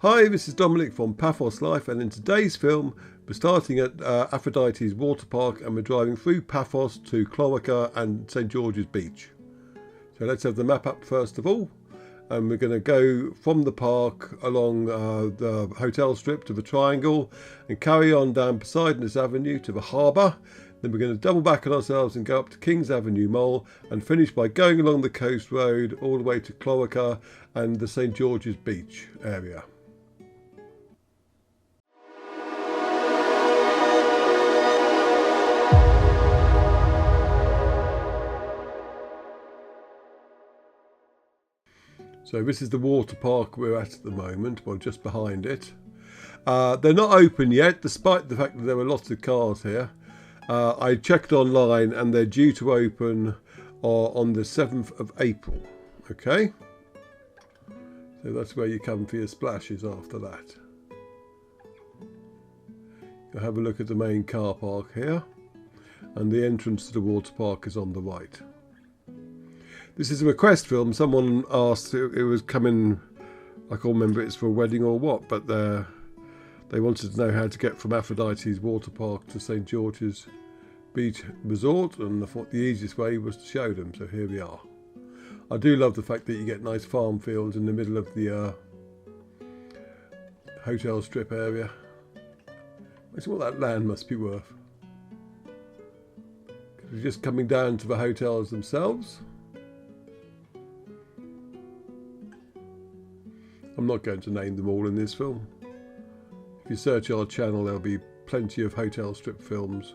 Hi, this is Dominic from Paphos Life, and in today's film we're starting at Aphrodite's water park and we're driving through Paphos to Chloraka and St George's Beach. So let's have the map up first of all, and we're going to go from the park along the hotel strip to the triangle and carry on down Poseidonos Avenue to the harbour. Then we're going to double back on ourselves and go up to King's Avenue Mall and finish by going along the coast road all the way to Chloraka and the St George's Beach area. So this is the water park we're at the moment, well just behind it. They're not open yet, despite the fact that there are lots of cars here. I checked online and they're due to open on the 7th of April. Okay, so that's where you come for your splashes after that. You'll have a look at the main car park here, and the entrance to the water park is on the right. This is a request film. Someone asked, it was coming, I can't remember if it's for a wedding or what, but they wanted to know how to get from Aphrodite's water park to St George's Beach Resort, and I thought the easiest way was to show them, so here we are. I do love the fact that you get nice farm fields in the middle of the hotel strip area. Let's see what that land must be worth. We're just coming down to the hotels themselves. I'm not going to name them all in this film. If you search our channel, there'll be plenty of hotel strip films.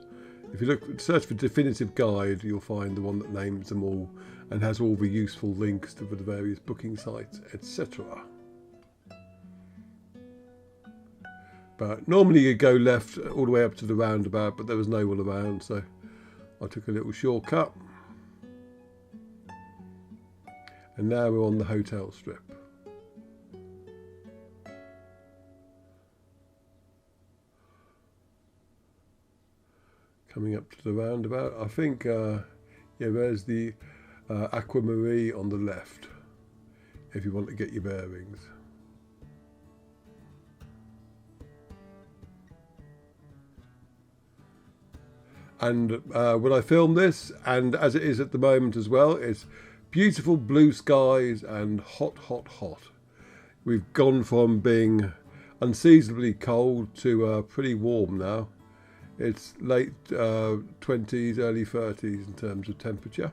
If you search for Definitive Guide, you'll find the one that names them all and has all the useful links to the various booking sites, etc. But normally you go left all the way up to the roundabout, but there was no one around, so I took a little shortcut. And now we're on the hotel strip. Coming up to the roundabout, I think, yeah, there's the Aquamarine on the left, if you want to get your bearings. And when I filmed this, and as it is at the moment as well, it's beautiful blue skies and hot, hot, hot. We've gone from being unseasonably cold to pretty warm now. It's late 20s, early 30s in terms of temperature.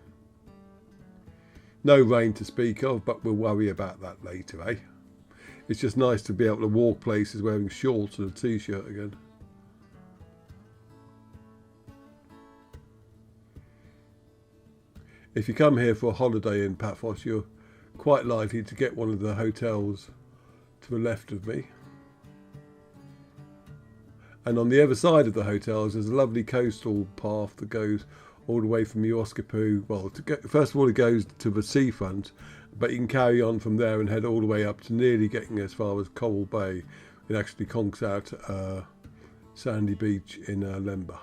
No rain to speak of, but we'll worry about that later, eh? It's just nice to be able to walk places wearing shorts and a t-shirt again. If you come here for a holiday in Paphos, you're quite likely to get one of the hotels to the left of me. And on the other side of the hotels, there's a lovely coastal path that goes all the way from Walkabouts. Well, first of all, it goes to the seafront, but you can carry on from there and head all the way up to nearly getting as far as Coral Bay. It actually conks out Sandy Beach in Lemba.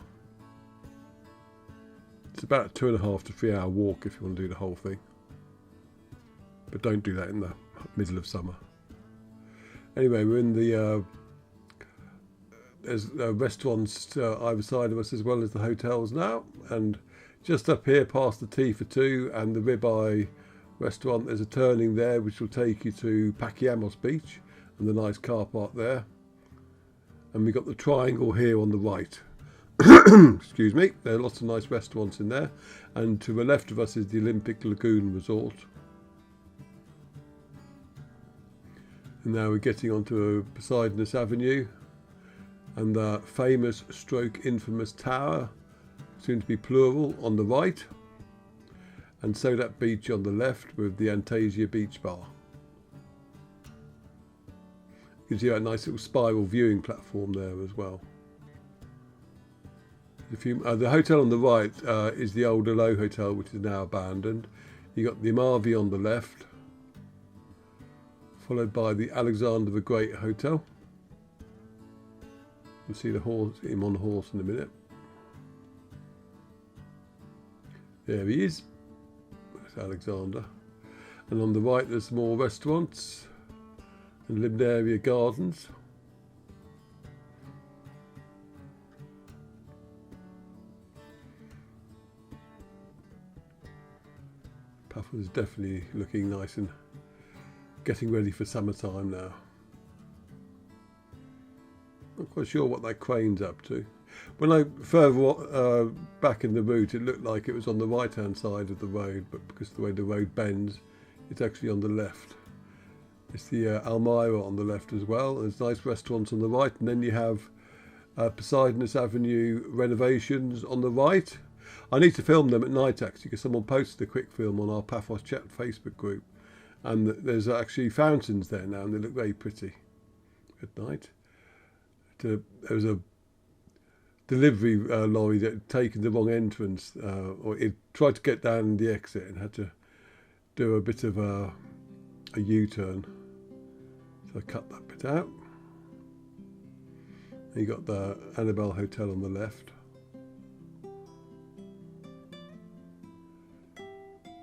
It's about a 2.5 to 3 hour walk if you want to do the whole thing. But don't do that in the middle of summer. Anyway, we're in the there's restaurants either side of us as well as the hotels now, and just up here past the Tea for Two and the Ribeye restaurant, there's a turning there which will take you to Poseidonos Beach and the nice car park there. And we've got the triangle here on the right. Excuse me, there are lots of nice restaurants in there, and to the left of us is the Olympic Lagoon Resort. And now we're getting onto Poseidonos Avenue and the famous stroke infamous tower, soon to be plural, on the right, and so that beach on the left with the Antasia Beach Bar. Gives you a nice little spiral viewing platform there as well. The hotel on the right is the old Alo Hotel, which is now abandoned. You got the Amarvi on the left, followed by the Alexander the Great Hotel. You'll see him on the horse in a minute. There he is. That's Alexander. And on the right there's more restaurants. and lived area gardens. Paphos is definitely looking nice and getting ready for summertime now. Not quite sure what that crane's up to. When I further back in the route, it looked like it was on the right hand side of the road, but because of the way the road bends, it's actually on the left. It's the Almira on the left as well. There's nice restaurants on the right, and then you have Poseidonos Avenue renovations on the right. I need to film them at night actually, because someone posted a quick film on our Paphos chat Facebook group, and there's actually fountains there now, and they look very pretty at night. There was a delivery lorry that had taken the wrong entrance, or it tried to get down the exit and had to do a bit of a U-turn. So I cut that bit out. You got the Annabelle Hotel on the left.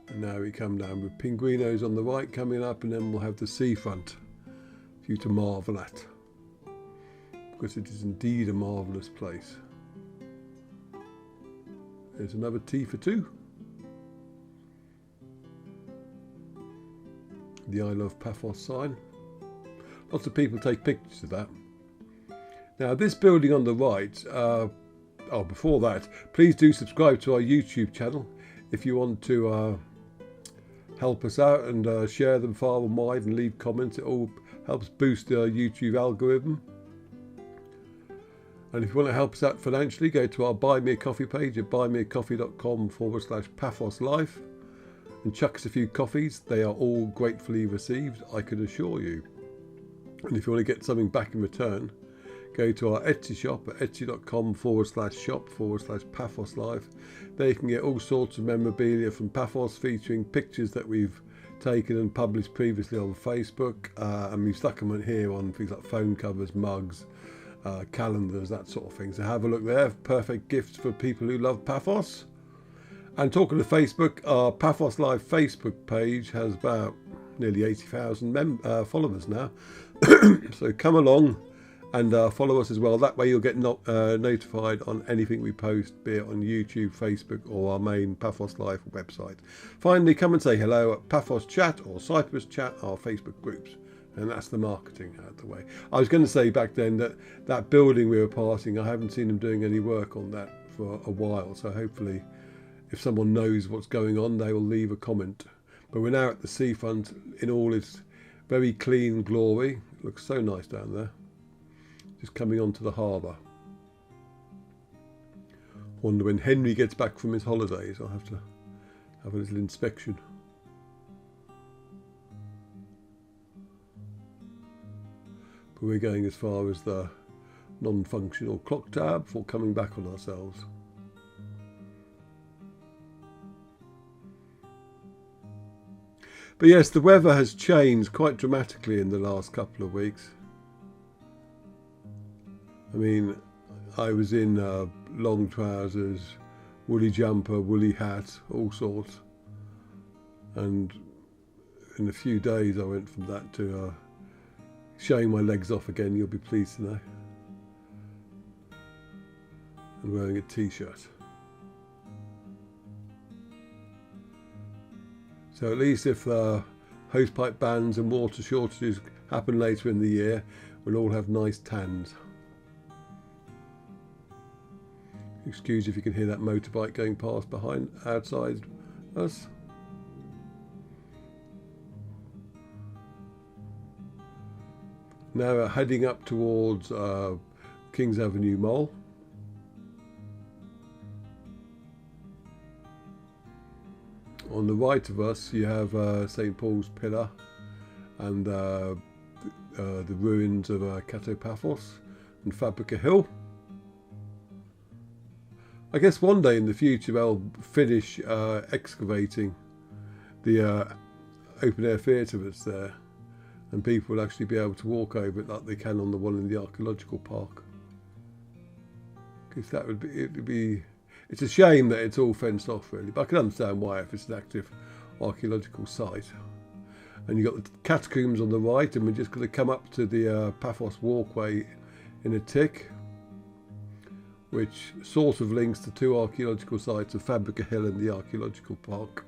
And now we come down with Pinguinos on the right coming up, and then we'll have the seafront for you to marvel at, because it is indeed a marvellous place. There's another tea for two. The I Love Paphos sign. Lots of people take pictures of that. Now this building on the right, before that, please do subscribe to our YouTube channel if you want to help us out, and share them far and wide and leave comments. It all helps boost the YouTube algorithm. And if you want to help us out financially, go to our Buy Me a Coffee page at buymeacoffee.com/PaphosLife and chuck us a few coffees. They are all gratefully received, I can assure you. And if you want to get something back in return, go to our Etsy shop at etsy.com/shop/PaphosLife. There you can get all sorts of memorabilia from Paphos, featuring pictures that we've taken and published previously on Facebook, and we've stuck them in here on things like phone covers, mugs, calendars, that sort of thing. So have a look there. Perfect gifts for people who love Paphos. And talking to Facebook, our Paphos Live Facebook page has about nearly 80,000 followers now. So come along and follow us as well. That way you'll get notified on anything we post, be it on YouTube, Facebook, or our main Paphos Live website. Finally, come and say hello at Paphos Chat or Cyprus Chat, our Facebook groups. And that's the marketing out of the way. I was going to say back then that building we were passing, I haven't seen them doing any work on that for a while. So hopefully, if someone knows what's going on, they will leave a comment. But we're now at the seafront in all its very clean glory. It looks so nice down there. Just coming onto the harbour. Wonder when Henry gets back from his holidays, I'll have to have a little inspection. But we're going as far as the non-functional clock tower before coming back on ourselves. But yes, the weather has changed quite dramatically in the last couple of weeks. I mean, I was in long trousers, woolly jumper, woolly hat, all sorts. And in a few days I went from that to showing my legs off again, you'll be pleased to know. And wearing a t-shirt. So at least if hosepipe bans and water shortages happen later in the year, we'll all have nice tans. Excuse if you can hear that motorbike going past behind, outside us. Now heading up towards Kings Avenue Mall. On the right of us you have St Paul's Pillar and the ruins of Paphos and Fabrica Hill. I guess one day in the future they'll finish excavating the open air theatre that's there, and people will actually be able to walk over it like they can on the one in the archaeological park. Because that would be, it's a shame that it's all fenced off really, but I can understand why if it's an active archaeological site. And you've got the catacombs on the right, and we're just going to come up to the Paphos walkway in a tick, which sort of links the two archaeological sites of Fabrica Hill and the archaeological park.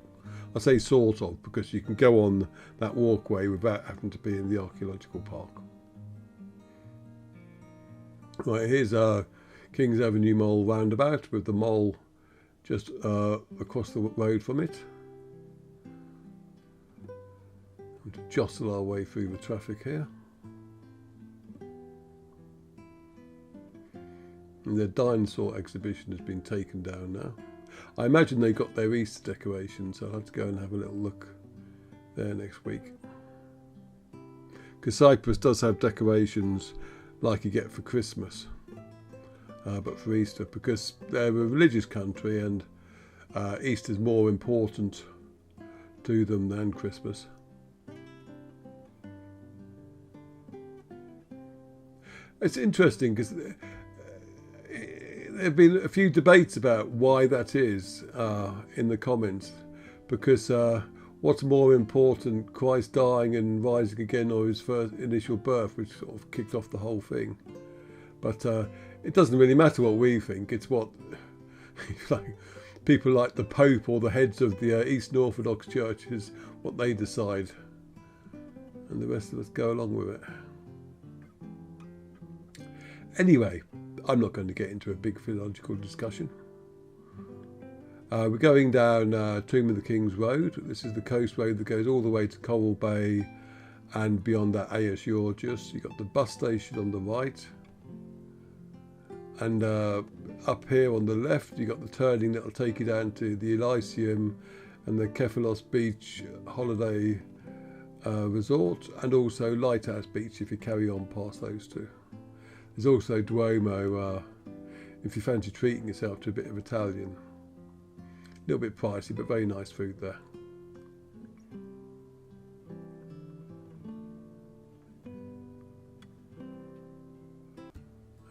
I say sort of because you can go on that walkway without having to be in the archaeological park. Right, here's Kings Avenue Mole roundabout with the mole just across the road from it. And to jostle our way through the traffic here. And their dinosaur exhibition has been taken down now. I imagine they got their Easter decorations, so I'll have to go and have a little look there next week. Because Cyprus does have decorations like you get for Christmas, but for Easter, because they're a religious country and Easter's more important to them than Christmas. It's interesting because there have been a few debates about why that is in the comments, because what's more important, Christ dying and rising again or his first initial birth, which sort of kicked off the whole thing. But it doesn't really matter what we think, it's what like, people like the Pope or the heads of the Eastern Orthodox churches, what they decide, and the rest of us go along with it. Anyway, I'm not going to get into a big theological discussion. We're going down Tomb of the Kings Road. This is the coast road that goes all the way to Coral Bay and beyond that Aeus Georgius. You've got the bus station on the right. And up here on the left, you've got the turning that will take you down to the Elysium and the Kephalos Beach holiday resort, and also Lighthouse Beach if you carry on past those two. There's also Duomo if you fancy treating yourself to a bit of Italian. A little bit pricey, but very nice food there.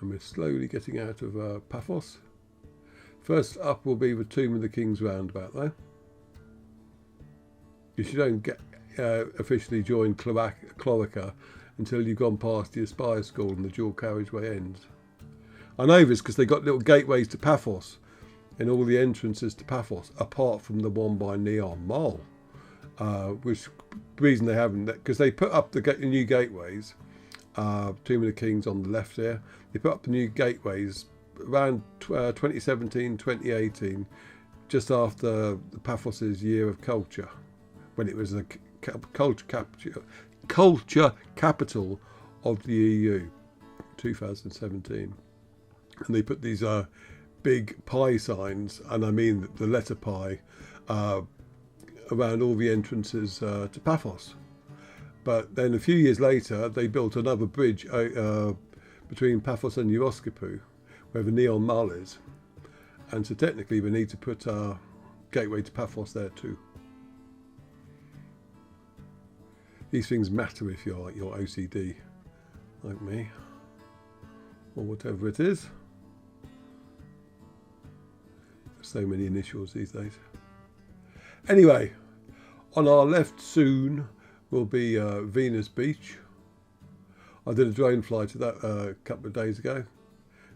And we're slowly getting out of Paphos. First up will be the Tomb of the Kings roundabout though. Because you don't get officially join Chloraka until you've gone past the Aspire School and the dual carriageway ends. I know this because they got little gateways to Paphos in all the entrances to Paphos, apart from the one by Neon Mall, which the reason they haven't, because they put up the new gateways, Tomb of the Kings on the left here, they put up the new gateways around 2017, 2018, just after the Paphos' year of culture, when it was a culture capital of the EU, 2017. And they put these big pi signs, and I mean the letter pi, around all the entrances to Paphos. But then a few years later, they built another bridge between Paphos and Euroskipu, where the Neon Mall is. And so technically we need to put a gateway to Paphos there too. These things matter if you're OCD, like me, or whatever it is. So many initials these days. Anyway, on our left soon will be Venus Beach. I did a drone flight to that a couple of days ago.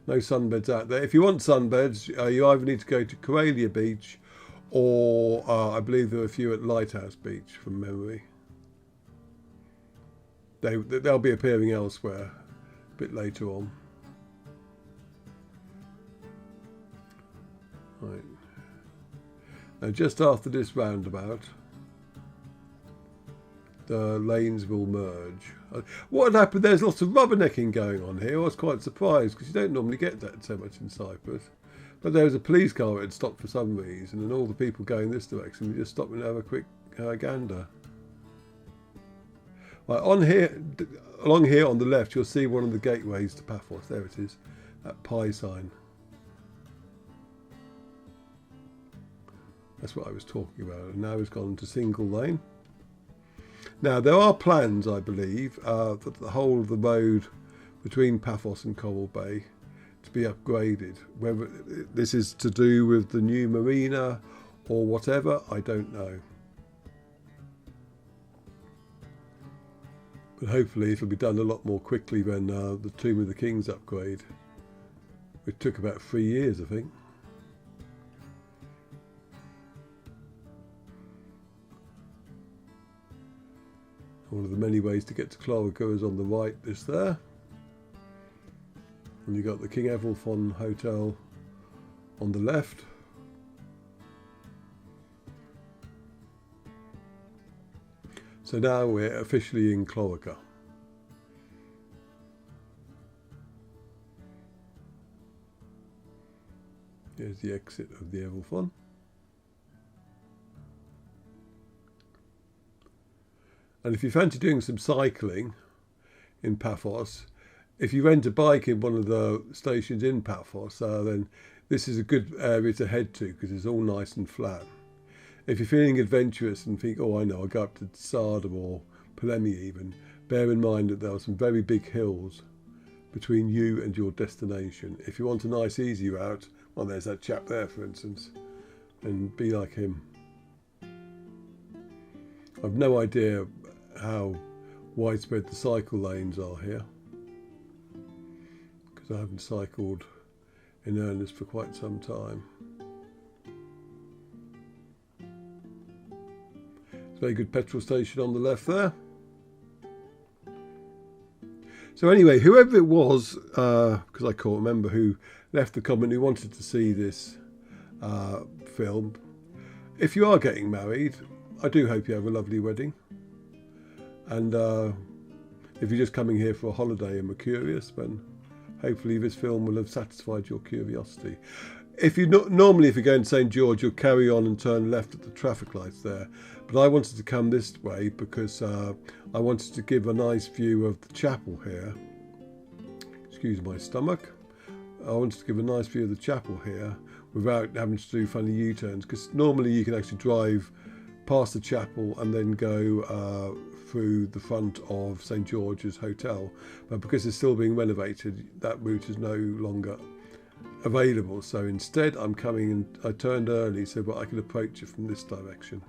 No sunbeds out there. If you want sunbeds, you either need to go to Coralia Beach or I believe there are a few at Lighthouse Beach from memory. They'll be appearing elsewhere a bit later on. Right. Now just after this roundabout, the lanes will merge. What happened? There's lots of rubbernecking going on here. I was quite surprised because you don't normally get that so much in Cyprus. But there was a police car that had stopped for some reason, and all the people going this direction, we just stopped and have a quick gander. Right, along here on the left, you'll see one of the gateways to Paphos. There it is, that pi sign. That's what I was talking about. And now it's gone to single lane. Now there are plans, I believe, for the whole of the road between Paphos and Coral Bay to be upgraded. Whether this is to do with the new marina or whatever, I don't know. But hopefully it'll be done a lot more quickly than the Tomb of the Kings upgrade, which took about 3 years, I think. One of the many ways to get to Chloraka is on the right, this there. And you've got the King Evelfon Hotel on the left. So now we're officially in Chloraka. Here's the exit of the Evelfon. And if you fancy doing some cycling in Paphos, if you rent a bike in one of the stations in Paphos, then this is a good area to head to because it's all nice and flat. If you're feeling adventurous and think, oh, I know, I'll go up to Sada or Polemi even, bear in mind that there are some very big hills between you and your destination. If you want a nice, easy route, well, there's that chap there, for instance, and be like him. I've no idea how widespread the cycle lanes are here, because I haven't cycled in earnest for quite some time. Very good petrol station on the left there. So anyway, whoever it was, because I can't remember who left the comment who wanted to see this film, if you are getting married, I do hope you have a lovely wedding. And if you're just coming here for a holiday and were curious, then hopefully this film will have satisfied your curiosity. If you normally, if you're going to St George, you'll carry on and turn left at the traffic lights there. But I wanted to come this way because I wanted to give a nice view of the chapel here. Excuse my stomach. I wanted to give a nice view of the chapel here without having to do funny U-turns, because normally you can actually drive past the chapel and then go through the front of St George's Hotel. But because it's still being renovated, that route is no longer available. So instead I'm coming, and I turned early so that I can approach it from this direction.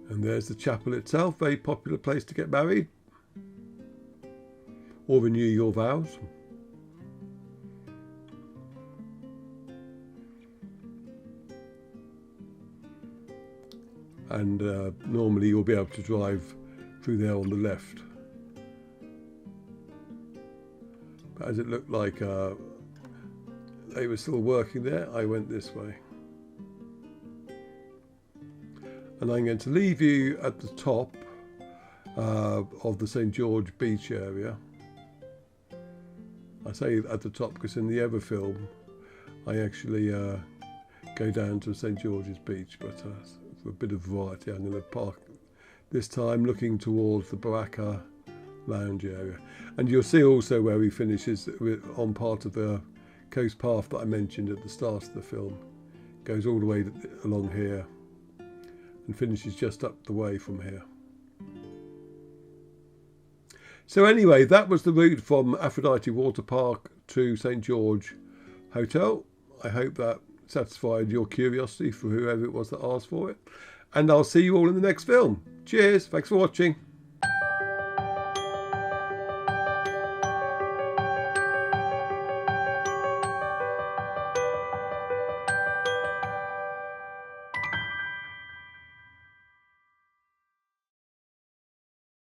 And there's the chapel itself, very popular place to get married or renew your vows. And normally you'll be able to drive through there on the left. But as it looked like they were still working there, I went this way. And I'm going to leave you at the top of the St George beach area. I say at the top because in the other film I actually go down to St George's beach, but for a bit of variety I'm going to park this time looking towards the Chloraka lounge area. And you'll see also where he finishes on part of the coast path that I mentioned at the start of the film. Goes all the way along here and finishes just up the way from here. So anyway, that was the route from Aphrodite Water Park to St George Hotel. I hope that satisfied your curiosity for whoever it was that asked for it. And I'll see you all in the next film. Cheers, thanks for watching.